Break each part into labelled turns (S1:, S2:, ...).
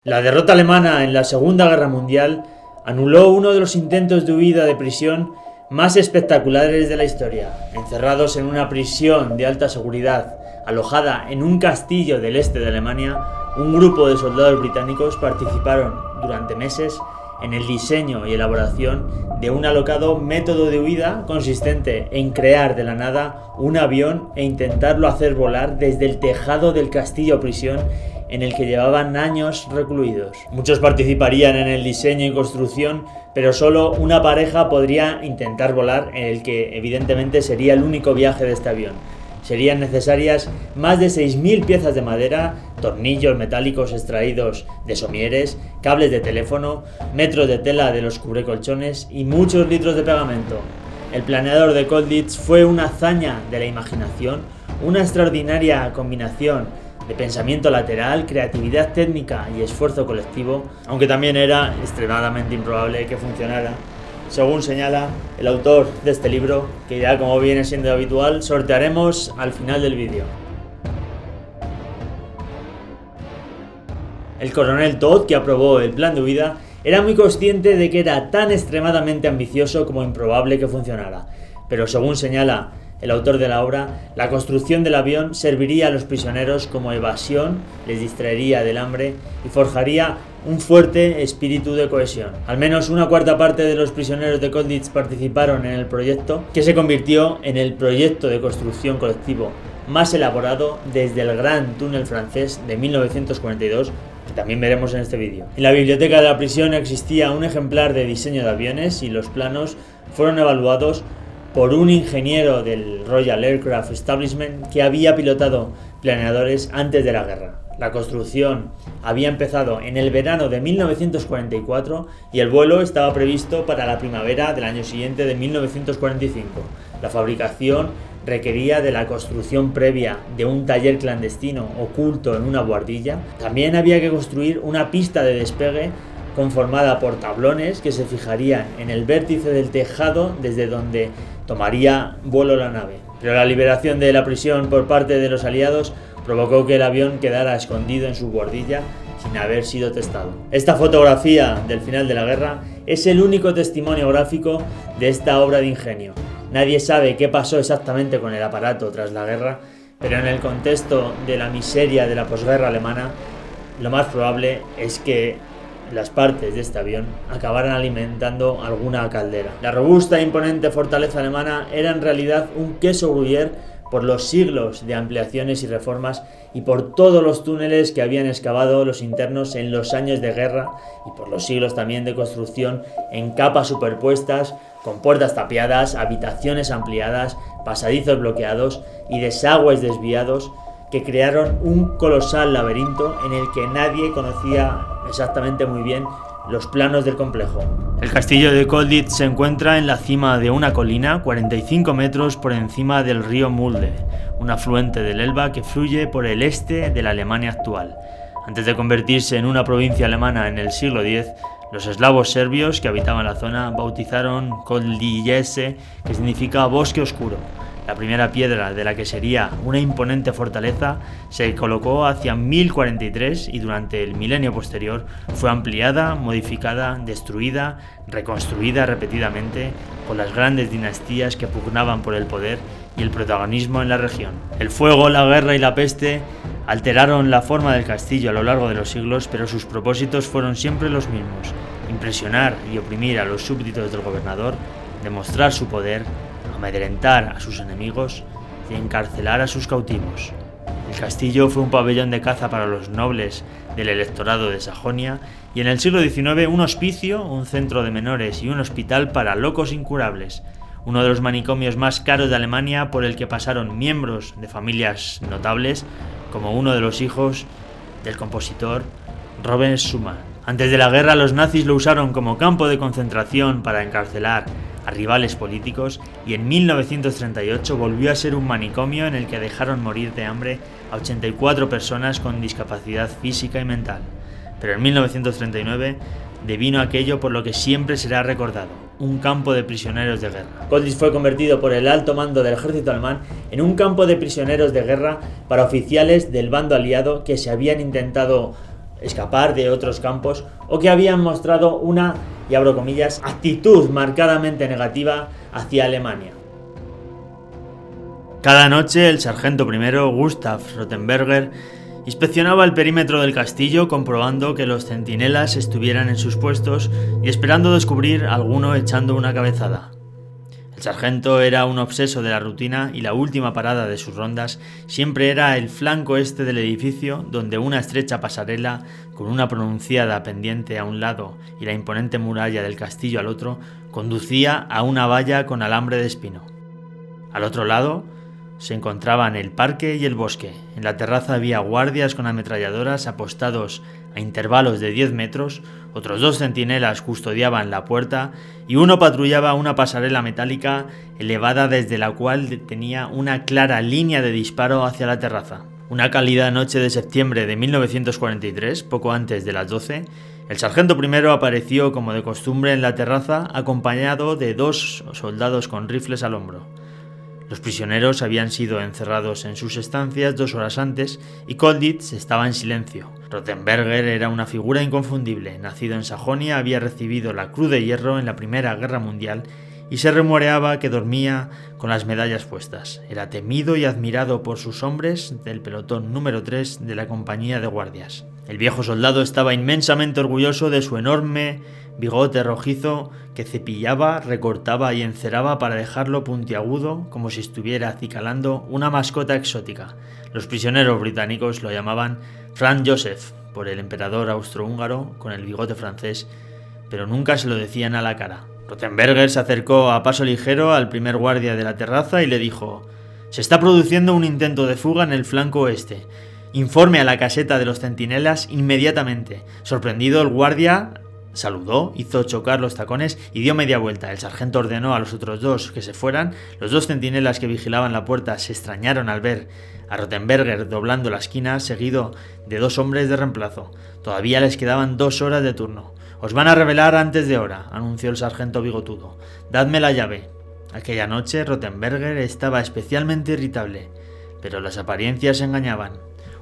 S1: La derrota alemana en la Segunda Guerra Mundial anuló uno de los intentos de huida de prisión más espectaculares de la historia. Encerrados en una prisión de alta seguridad, alojada en un castillo del este de Alemania, un grupo de soldados británicos participaron durante meses en el diseño y elaboración de un alocado método de huida consistente en crear de la nada un avión e intentarlo hacer volar desde el tejado del castillo o prisión en el que llevaban años recluidos. Muchos participarían en el diseño y construcción, pero solo una pareja podría intentar volar, en el que evidentemente sería el único viaje de este avión. Serían necesarias más de 6.000 piezas de madera, tornillos metálicos extraídos de somieres, cables de teléfono, metros de tela de los cubrecolchones y muchos litros de pegamento. El planeador de Colditz fue una hazaña de la imaginación, una extraordinaria combinación de pensamiento lateral, creatividad técnica y esfuerzo colectivo, aunque también era extremadamente improbable que funcionara, según señala el autor de este libro, que ya, como viene siendo habitual, sortearemos al final del vídeo. El coronel Todt, que aprobó el plan de huida, era muy consciente de que era tan extremadamente ambicioso como improbable que funcionara, pero según señala el autor de la obra, la construcción del avión serviría a los prisioneros como evasión, les distraería del hambre y forjaría un fuerte espíritu de cohesión. Al menos una cuarta parte de los prisioneros de Colditz participaron en el proyecto, que se convirtió en el proyecto de construcción colectivo más elaborado desde el Gran Túnel francés de 1942, que también veremos en este vídeo. En la biblioteca de la prisión existía un ejemplar de diseño de aviones y los planos fueron evaluados por un ingeniero del Royal Aircraft Establishment que había pilotado planeadores antes de la guerra. La construcción había empezado en el verano de 1944 y el vuelo estaba previsto para la primavera del año siguiente de 1945. La fabricación requería de la construcción previa de un taller clandestino oculto en una buhardilla. También había que construir una pista de despegue conformada por tablones que se fijarían en el vértice del tejado desde donde tomaría vuelo la nave. Pero la liberación de la prisión por parte de los aliados provocó que el avión quedara escondido en su buhardilla sin haber sido testado. Esta fotografía del final de la guerra es el único testimonio gráfico de esta obra de ingenio. Nadie sabe qué pasó exactamente con el aparato tras la guerra, pero en el contexto de la miseria de la posguerra alemana, lo más probable es que las partes de este avión acabaran alimentando alguna caldera. La robusta e imponente fortaleza alemana era en realidad un queso gruyère por los siglos de ampliaciones y reformas y por todos los túneles que habían excavado los internos en los años de guerra y por los siglos también de construcción en capas superpuestas, con puertas tapiadas, habitaciones ampliadas, pasadizos bloqueados y desagües desviados que crearon un colosal laberinto en el que nadie conocía exactamente muy bien los planos del complejo. El castillo de Colditz se encuentra en la cima de una colina 45 metros por encima del río Mulde, un afluente del Elba que fluye por el este de la Alemania actual. Antes de convertirse en una provincia alemana en el siglo X, los eslavos serbios que habitaban la zona bautizaron Koldijese, que significa bosque oscuro. La primera piedra de la que sería una imponente fortaleza se colocó hacia 1043 y durante el milenio posterior fue ampliada, modificada, destruida, reconstruida repetidamente por las grandes dinastías que pugnaban por el poder y el protagonismo en la región. El fuego, la guerra y la peste alteraron la forma del castillo a lo largo de los siglos, pero sus propósitos fueron siempre los mismos: impresionar y oprimir a los súbditos del gobernador, demostrar su poder, amedrentar a sus enemigos y encarcelar a sus cautivos. El castillo fue un pabellón de caza para los nobles del electorado de Sajonia y en el siglo XIX un hospicio, un centro de menores y un hospital para locos incurables, uno de los manicomios más caros de Alemania por el que pasaron miembros de familias notables como uno de los hijos del compositor Robert Schumann. Antes de la guerra los nazis lo usaron como campo de concentración para encarcelar a rivales políticos y en 1938 volvió a ser un manicomio en el que dejaron morir de hambre a 84 personas con discapacidad física y mental. Pero en 1939 devino aquello por lo que siempre será recordado: un campo de prisioneros de guerra. Colditz fue convertido por el alto mando del ejército alemán en un campo de prisioneros de guerra para oficiales del bando aliado que se habían intentado escapar de otros campos o que habían mostrado una, y abro comillas, actitud marcadamente negativa hacia Alemania. Cada noche el sargento primero, Gustav Rothenberger, inspeccionaba el perímetro del castillo comprobando que los centinelas estuvieran en sus puestos y esperando descubrir alguno echando una cabezada. El sargento era un obseso de la rutina y la última parada de sus rondas siempre era el flanco este del edificio, donde una estrecha pasarela con una pronunciada pendiente a un lado y la imponente muralla del castillo al otro conducía a una valla con alambre de espino. Al otro lado se encontraban el parque y el bosque. En la terraza había guardias con ametralladoras apostados a intervalos de 10 metros, otros 2 centinelas custodiaban la puerta y uno patrullaba una pasarela metálica elevada desde la cual tenía una clara línea de disparo hacia la terraza. Una cálida noche de septiembre de 1943, poco antes de las 12, el sargento primero apareció como de costumbre en la terraza acompañado de 2 soldados con rifles al hombro. Los prisioneros habían sido encerrados en sus estancias 2 horas antes y Colditz estaba en silencio. Rothenberger era una figura inconfundible. Nacido en Sajonia, había recibido la Cruz de Hierro en la Primera Guerra Mundial y se rumoreaba que dormía con las medallas puestas. Era temido y admirado por sus hombres del pelotón número 3 de la compañía de guardias. El viejo soldado estaba inmensamente orgulloso de su enorme bigote rojizo que cepillaba, recortaba y enceraba para dejarlo puntiagudo como si estuviera acicalando una mascota exótica. Los prisioneros británicos lo llamaban Franz Joseph por el emperador austrohúngaro con el bigote francés, pero nunca se lo decían a la cara. Rothenberger se acercó a paso ligero al primer guardia de la terraza y le dijo: «Se está produciendo un intento de fuga en el flanco oeste. Informe a la caseta de los centinelas inmediatamente». Sorprendido, el guardia saludó, hizo chocar los tacones y dio media vuelta. El sargento ordenó a los otros 2 que se fueran. Los 2 centinelas que vigilaban la puerta se extrañaron al ver a Rothenberger doblando la esquina, seguido de 2 hombres de reemplazo. Todavía les quedaban 2 horas de turno. «Os van a revelar antes de hora», anunció el sargento bigotudo. «Dadme la llave». Aquella noche Rothenberger estaba especialmente irritable, pero las apariencias engañaban.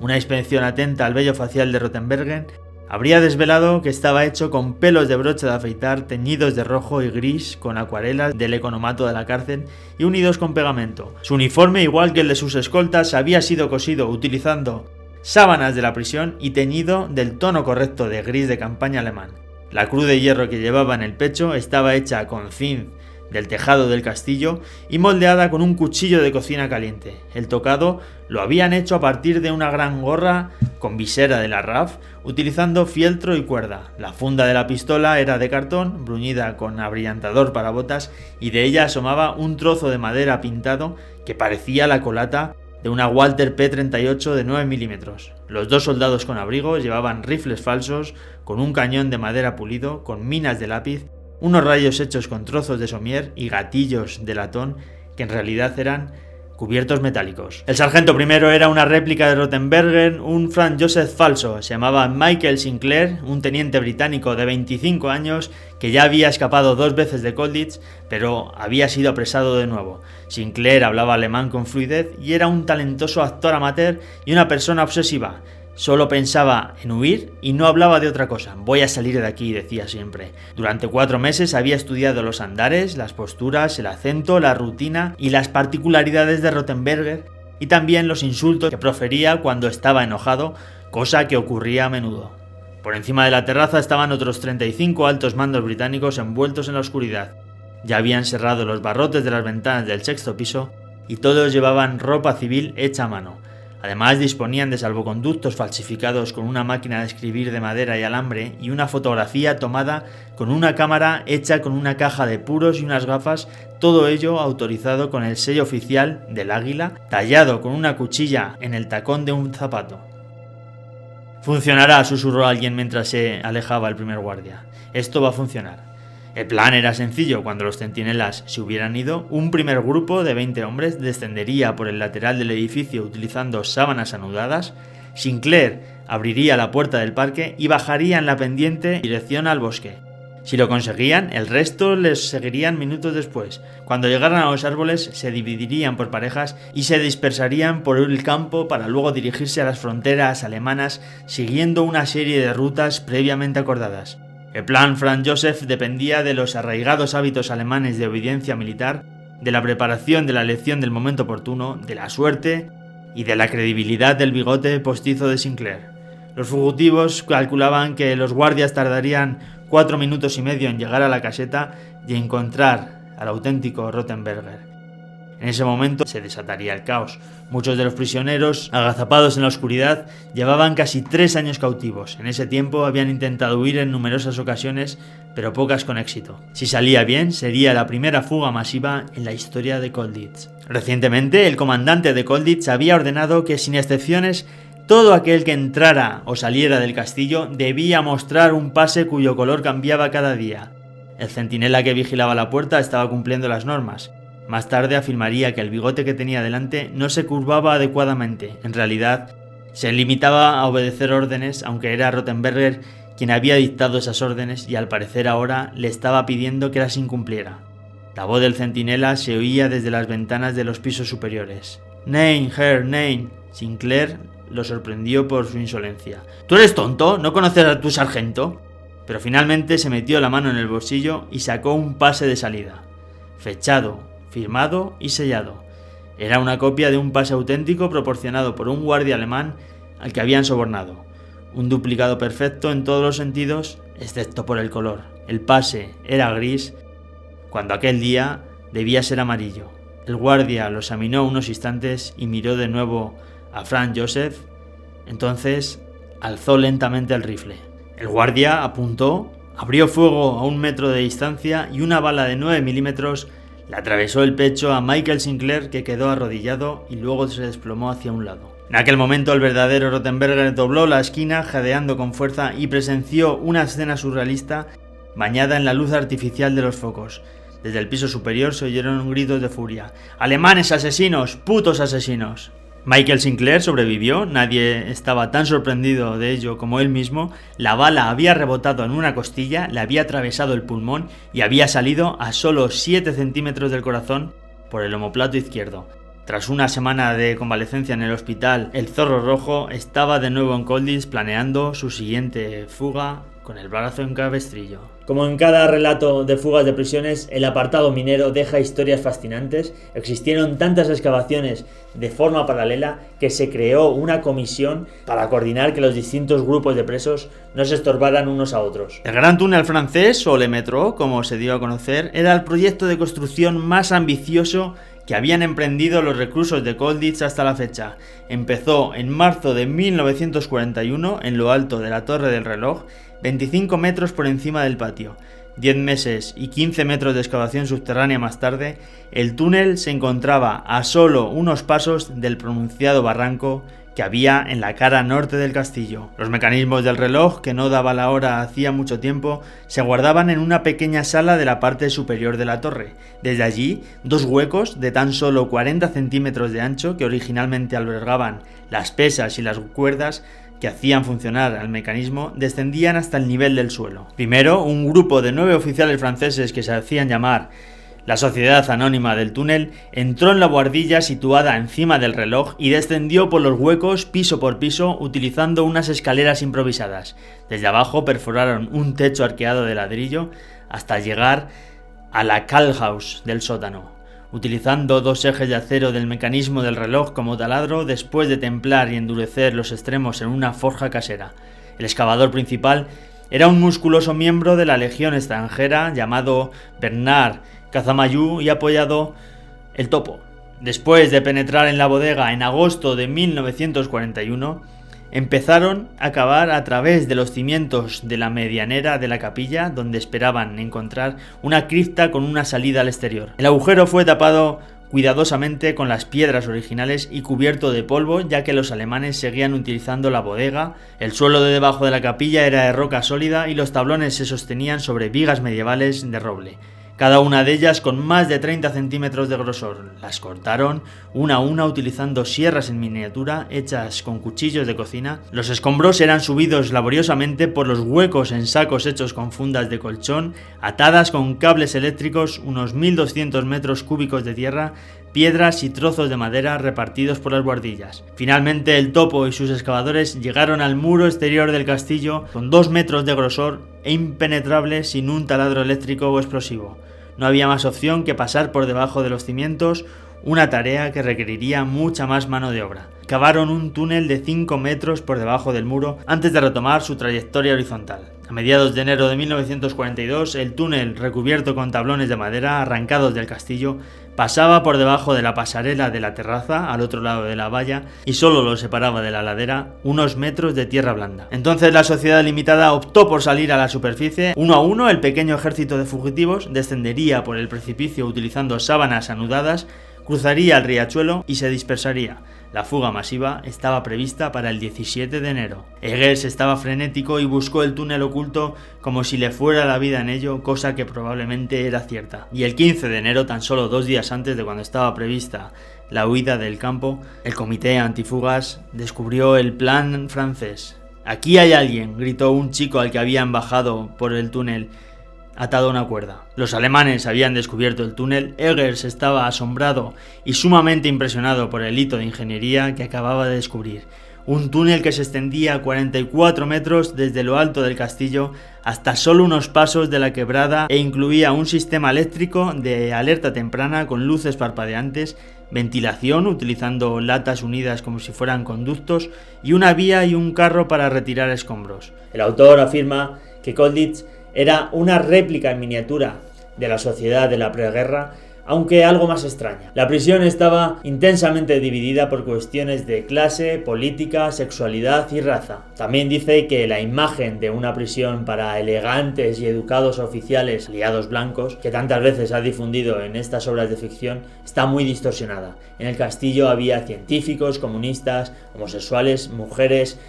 S1: Una inspección atenta al vello facial de Rothenberger habría desvelado que estaba hecho con pelos de brocha de afeitar teñidos de rojo y gris con acuarelas del economato de la cárcel y unidos con pegamento. Su uniforme, igual que el de sus escoltas, había sido cosido utilizando sábanas de la prisión y teñido del tono correcto de gris de campaña alemán. La cruz de hierro que llevaba en el pecho estaba hecha con zinc del tejado del castillo y moldeada con un cuchillo de cocina caliente. El tocado lo habían hecho a partir de una gran gorra con visera de la RAF, utilizando fieltro y cuerda. La funda de la pistola era de cartón, bruñida con abrillantador para botas, y de ella asomaba un trozo de madera pintado que parecía la colata de una Walter P-38 de 9 milímetros. Los 2 soldados con abrigo llevaban rifles falsos, con un cañón de madera pulido, con minas de lápiz, unos rayos hechos con trozos de somier y gatillos de latón que en realidad eran cubiertos metálicos. El sargento primero era una réplica de Rothenberger, un Franz Joseph falso. Se llamaba Michael Sinclair, un teniente británico de 25 años que ya había escapado 2 veces de Colditz, pero había sido apresado de nuevo. Sinclair hablaba alemán con fluidez y era un talentoso actor amateur y una persona obsesiva. Solo pensaba en huir y no hablaba de otra cosa. «Voy a salir de aquí», decía siempre. Durante 4 meses había estudiado los andares, las posturas, el acento, la rutina y las particularidades de Rothenberger y también los insultos que profería cuando estaba enojado, cosa que ocurría a menudo. Por encima de la terraza estaban otros 35 altos mandos británicos envueltos en la oscuridad. Ya habían cerrado los barrotes de las ventanas del 6º piso y todos llevaban ropa civil hecha a mano. Además disponían de salvoconductos falsificados con una máquina de escribir de madera y alambre y una fotografía tomada con una cámara hecha con una caja de puros y unas gafas, todo ello autorizado con el sello oficial del águila, tallado con una cuchilla en el tacón de un zapato. «Funcionará», susurró alguien mientras se alejaba el primer guardia. «Esto va a funcionar». El plan era sencillo. Cuando los centinelas se hubieran ido, un primer grupo de 20 hombres descendería por el lateral del edificio utilizando sábanas anudadas. Sinclair abriría la puerta del parque y bajaría en la pendiente en dirección al bosque. Si lo conseguían, el resto les seguirían minutos después. Cuando llegaran a los árboles, se dividirían por parejas y se dispersarían por el campo para luego dirigirse a las fronteras alemanas siguiendo una serie de rutas previamente acordadas. El plan Franz Joseph dependía de los arraigados hábitos alemanes de obediencia militar, de la preparación de la elección del momento oportuno, de la suerte y de la credibilidad del bigote postizo de Sinclair. Los fugitivos calculaban que los guardias tardarían 4 minutos y medio en llegar a la caseta y encontrar al auténtico Rothenberger. En ese momento se desataría el caos. Muchos de los prisioneros, agazapados en la oscuridad, llevaban casi 3 años cautivos. En ese tiempo habían intentado huir en numerosas ocasiones, pero pocas con éxito. Si salía bien, sería la primera fuga masiva en la historia de Colditz. Recientemente, el comandante de Colditz había ordenado que, sin excepciones, todo aquel que entrara o saliera del castillo debía mostrar un pase cuyo color cambiaba cada día. El centinela que vigilaba la puerta estaba cumpliendo las normas. Más tarde afirmaría que el bigote que tenía delante no se curvaba adecuadamente. En realidad, se limitaba a obedecer órdenes, aunque era Rothenberger quien había dictado esas órdenes y al parecer ahora le estaba pidiendo que las incumpliera. La voz del centinela se oía desde las ventanas de los pisos superiores. «Nein, Herr, nein». Sinclair lo sorprendió por su insolencia. «¿Tú eres tonto? ¿No conoces a tu sargento?» Pero finalmente se metió la mano en el bolsillo y sacó un pase de salida. Fechado, firmado y sellado. Era una copia de un pase auténtico proporcionado por un guardia alemán al que habían sobornado. Un duplicado perfecto en todos los sentidos, excepto por el color. El pase era gris, cuando aquel día debía ser amarillo. El guardia lo examinó unos instantes y miró de nuevo a Franz Joseph. Entonces alzó lentamente el rifle. El guardia apuntó, abrió fuego a 1 metro de distancia y una bala de 9 milímetros le atravesó el pecho a Michael Sinclair, que quedó arrodillado y luego se desplomó hacia un lado. En aquel momento el verdadero Rothenberger dobló la esquina jadeando con fuerza y presenció una escena surrealista bañada en la luz artificial de los focos. Desde el piso superior se oyeron gritos de furia. «¡Alemanes asesinos! ¡Putos asesinos!». Michael Sinclair sobrevivió, nadie estaba tan sorprendido de ello como él mismo. La bala había rebotado en una costilla, le había atravesado el pulmón y había salido a solo 7 centímetros del corazón por el omoplato izquierdo. Tras una semana de convalecencia en el hospital, el Zorro Rojo estaba de nuevo en Colditz planeando su siguiente fuga con el brazo en cabestrillo. Como en cada relato de fugas de prisiones, el apartado minero deja historias fascinantes. Existieron tantas excavaciones de forma paralela que se creó una comisión para coordinar que los distintos grupos de presos no se estorbaran unos a otros. El gran túnel francés, o Le Métro, como se dio a conocer, era el proyecto de construcción más ambicioso que habían emprendido los reclusos de Colditz hasta la fecha. Empezó en marzo de 1941 en lo alto de la Torre del Reloj, 25 metros por encima del patio. 10 meses y 15 metros de excavación subterránea más tarde, el túnel se encontraba a solo unos pasos del pronunciado barranco que había en la cara norte del castillo. Los mecanismos del reloj, que no daba la hora hacía mucho tiempo, se guardaban en una pequeña sala de la parte superior de la torre. Desde allí, 2 huecos de tan solo 40 centímetros de ancho, que originalmente albergaban las pesas y las cuerdas que hacían funcionar al mecanismo, descendían hasta el nivel del suelo. Primero, un grupo de 9 oficiales franceses que se hacían llamar la Sociedad Anónima del Túnel entró en la buhardilla situada encima del reloj y descendió por los huecos piso por piso utilizando unas escaleras improvisadas. Desde abajo perforaron un techo arqueado de ladrillo hasta llegar a la Callhaus del sótano, utilizando 2 ejes de acero del mecanismo del reloj como taladro después de templar y endurecer los extremos en una forja casera. El excavador principal era un musculoso miembro de la Legión extranjera llamado Bernard Cazamayú y apoyado el Topo. Después de penetrar en la bodega en agosto de 1941, empezaron a cavar a través de los cimientos de la medianera de la capilla, donde esperaban encontrar una cripta con una salida al exterior. El agujero fue tapado cuidadosamente con las piedras originales y cubierto de polvo, ya que los alemanes seguían utilizando la bodega. El suelo de debajo de la capilla era de roca sólida y los tablones se sostenían sobre vigas medievales de roble. cada una de ellas con más de 30 centímetros de grosor. Las cortaron una a una utilizando sierras en miniatura hechas con cuchillos de cocina. Los escombros eran subidos laboriosamente por los huecos en sacos hechos con fundas de colchón, atadas con cables eléctricos, unos 1200 metros cúbicos de tierra, piedras y trozos de madera repartidos por las buhardillas. Finalmente el topo y sus excavadores llegaron al muro exterior del castillo con 2 metros de grosor e impenetrable sin un taladro eléctrico o explosivo. No había más opción que pasar por debajo de los cimientos, una tarea que requeriría mucha más mano de obra. Cavaron un túnel de 5 metros por debajo del muro antes de retomar su trayectoria horizontal. A mediados de enero de 1942, el túnel, recubierto con tablones de madera arrancados del castillo, pasaba por debajo de la pasarela de la terraza, al otro lado de la valla, y solo lo separaba de la ladera unos metros de tierra blanda. Entonces la sociedad limitada optó por salir a la superficie. Uno a uno, el pequeño ejército de fugitivos descendería por el precipicio utilizando sábanas anudadas, cruzaría el riachuelo y se dispersaría. La fuga masiva estaba prevista para el 17 de enero. Eggers estaba frenético y buscó el túnel oculto como si le fuera la vida en ello, cosa que probablemente era cierta. Y el 15 de enero, tan solo 2 días antes de cuando estaba prevista la huida del campo, el comité antifugas descubrió el plan francés. «Aquí hay alguien», gritó un chico al que habían bajado por el túnel atado a una cuerda. Los alemanes habían descubierto el túnel. Eggers estaba asombrado y sumamente impresionado por el hito de ingeniería que acababa de descubrir. Un túnel que se extendía a 44 metros desde lo alto del castillo hasta solo unos pasos de la quebrada e incluía un sistema eléctrico de alerta temprana con luces parpadeantes, ventilación utilizando latas unidas como si fueran conductos y una vía y un carro para retirar escombros. El autor afirma que Colditz era una réplica en miniatura de la sociedad de la preguerra, aunque algo más extraña. La prisión estaba intensamente dividida por cuestiones de clase, política, sexualidad y raza. También dice que la imagen de una prisión para elegantes y educados oficiales aliados blancos, que tantas veces ha difundido en estas obras de ficción, está muy distorsionada. En el castillo había científicos, comunistas, homosexuales, mujeres,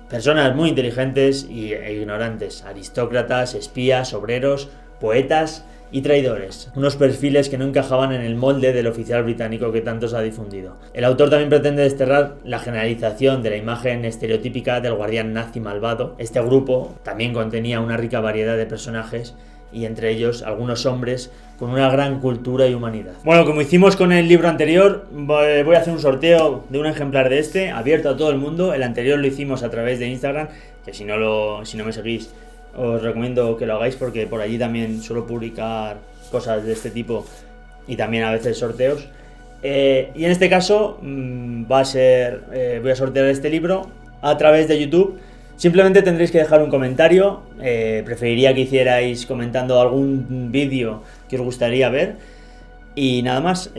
S1: personas muy inteligentes e ignorantes, aristócratas, espías, obreros, poetas y traidores, unos perfiles que no encajaban en el molde del oficial británico que tanto se ha difundido. El autor también pretende desterrar la generalización de la imagen estereotípica del guardián nazi malvado. Este grupo también contenía una rica variedad de personajes y entre ellos algunos hombres con una gran cultura y humanidad. Bueno, como hicimos con el libro anterior, voy a hacer un sorteo de un ejemplar de este, abierto a todo el mundo. El anterior lo hicimos a través de Instagram, que si no me seguís, os recomiendo que lo hagáis porque por allí también suelo publicar cosas de este tipo y también a veces sorteos. Y en este caso voy a sortear este libro a través de YouTube. Simplemente tendréis que dejar un comentario. Preferiría que hicierais comentando algún vídeo que os gustaría ver. Y nada más,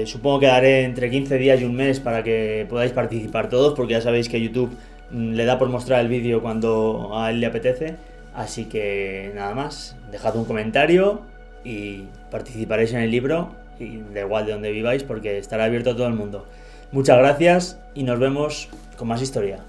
S1: supongo que daré entre 15 días y un mes para que podáis participar todos, porque ya sabéis que YouTube le da por mostrar el vídeo cuando a él le apetece. Así que nada más, dejad un comentario y participaréis en el libro, y da igual de donde viváis porque estará abierto a todo el mundo. Muchas gracias y nos vemos con más historia.